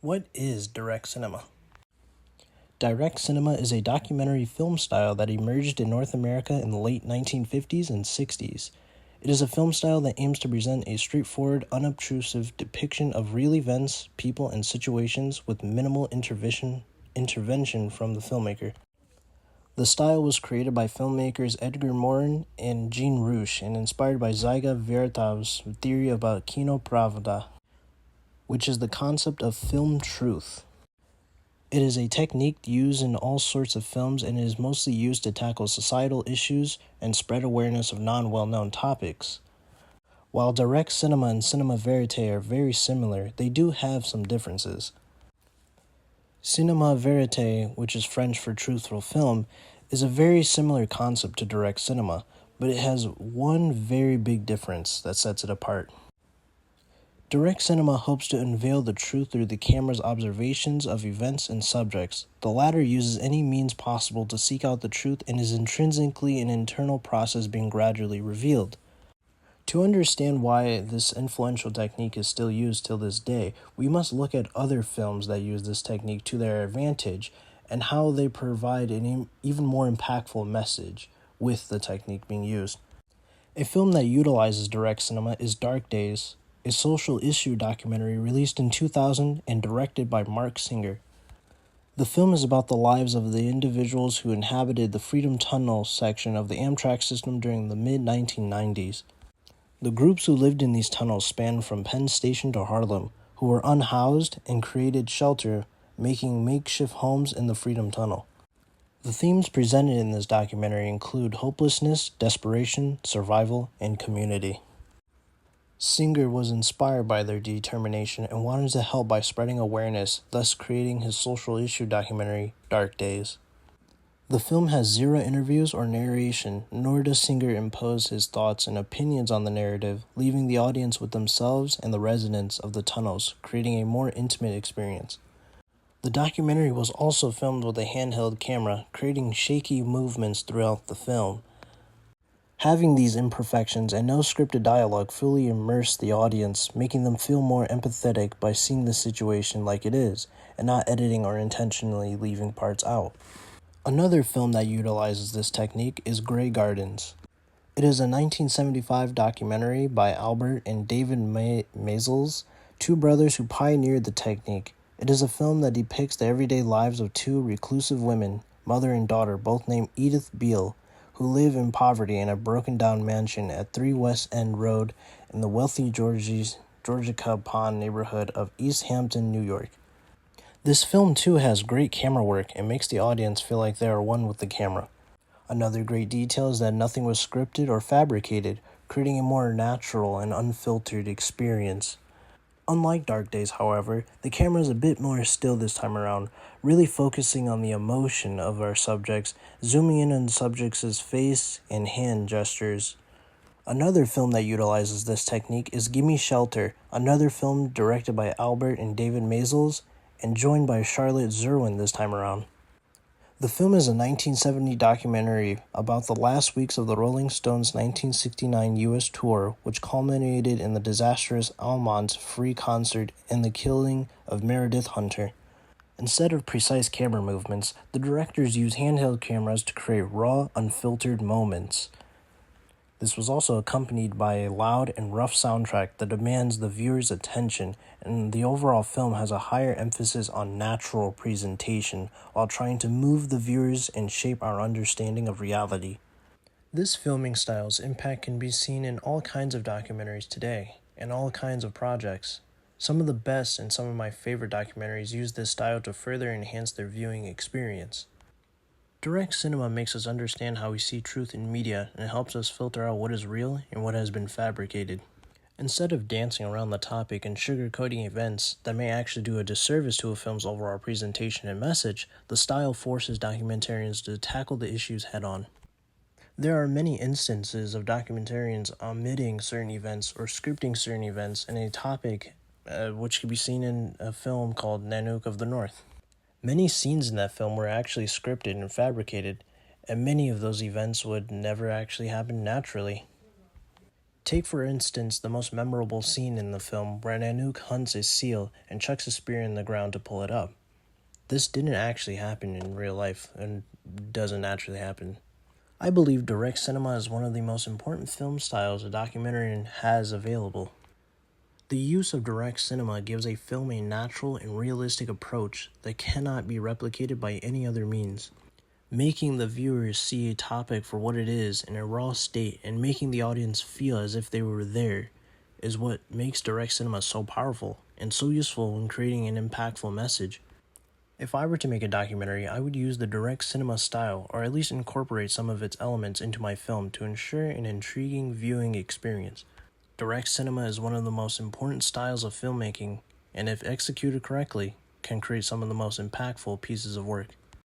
What is direct cinema? Direct cinema is a documentary film style that emerged in North America in the late 1950s and 60s. It is a film style that aims to present a straightforward, unobtrusive depiction of real events, people, and situations with minimal intervention from the filmmaker. The style was created by filmmakers Edgar Morin and Jean Rouch and inspired by Zyga Vertov's theory about kino pravda, which is the concept of film truth. It is a technique used in all sorts of films and is mostly used to tackle societal issues and spread awareness of non-well-known topics. While direct cinema and cinema verite are very similar, they do have some differences. Cinema verite, which is French for truthful film, is a very similar concept to direct cinema, but it has one very big difference that sets it apart. Direct cinema hopes to unveil the truth through the camera's observations of events and subjects. The latter uses any means possible to seek out the truth and is intrinsically an internal process being gradually revealed. To understand why this influential technique is still used till this day, we must look at other films that use this technique to their advantage and how they provide an even more impactful message with the technique being used. A film that utilizes direct cinema is Dark Days, a social issue documentary released in 2000 and directed by Mark Singer. The film is about the lives of the individuals who inhabited the Freedom Tunnel section of the Amtrak system during the mid-1990s. The groups who lived in these tunnels spanned from Penn Station to Harlem, who were unhoused and created shelter, making makeshift homes in the Freedom Tunnel. The themes presented in this documentary include hopelessness, desperation, survival, and community. Singer was inspired by their determination and wanted to help by spreading awareness, thus creating his social issue documentary, Dark Days. The film has zero interviews or narration, nor does Singer impose his thoughts and opinions on the narrative, leaving the audience with themselves and the residents of the tunnels, creating a more intimate experience. The documentary was also filmed with a handheld camera, creating shaky movements throughout the film. Having these imperfections and no scripted dialogue fully immerse the audience, making them feel more empathetic by seeing the situation like it is, and not editing or intentionally leaving parts out. Another film that utilizes this technique is Grey Gardens. It is a 1975 documentary by Albert and David Maysles, two brothers who pioneered the technique. It is a film that depicts the everyday lives of two reclusive women, mother and daughter, both named Edith Beale, who live in poverty in a broken-down mansion at 3 West End Road in the wealthy Georgica Pond neighborhood of East Hampton, New York. This film, too, has great camera work and makes the audience feel like they are one with the camera. Another great detail is that nothing was scripted or fabricated, creating a more natural and unfiltered experience. Unlike Dark Days, however, the camera is a bit more still this time around, really focusing on the emotion of our subjects, zooming in on the subject's face and hand gestures. Another film that utilizes this technique is Gimme Shelter, another film directed by Albert and David Maysles, and joined by Charlotte Zerwin this time around. The film is a 1970 documentary about the last weeks of the Rolling Stones' 1969 U.S. tour, which culminated in the disastrous Almond Free concert and the killing of Meredith Hunter. Instead of precise camera movements, the directors used handheld cameras to create raw, unfiltered moments. This was also accompanied by a loud and rough soundtrack that demands the viewer's attention, and the overall film has a higher emphasis on natural presentation while trying to move the viewers and shape our understanding of reality. This filming style's impact can be seen in all kinds of documentaries today, and all kinds of projects. Some of the best and some of my favorite documentaries use this style to further enhance their viewing experience. Direct cinema makes us understand how we see truth in media and helps us filter out what is real and what has been fabricated. Instead of dancing around the topic and sugarcoating events that may actually do a disservice to a film's overall presentation and message, the style forces documentarians to tackle the issues head-on. There are many instances of documentarians omitting certain events or scripting certain events in a topic which can be seen in a film called Nanook of the North. Many scenes in that film were actually scripted and fabricated, and many of those events would never actually happen naturally. Take for instance the most memorable scene in the film where Nanook hunts a seal and chucks a spear in the ground to pull it up. This didn't actually happen in real life and doesn't naturally happen. I believe direct cinema is one of the most important film styles a documentarian has available. The use of direct cinema gives a film a natural and realistic approach that cannot be replicated by any other means. Making the viewers see a topic for what it is in a raw state and making the audience feel as if they were there is what makes direct cinema so powerful and so useful in creating an impactful message. If I were to make a documentary, I would use the direct cinema style, or at least incorporate some of its elements into my film to ensure an intriguing viewing experience. Direct cinema is one of the most important styles of filmmaking, and if executed correctly, can create some of the most impactful pieces of work.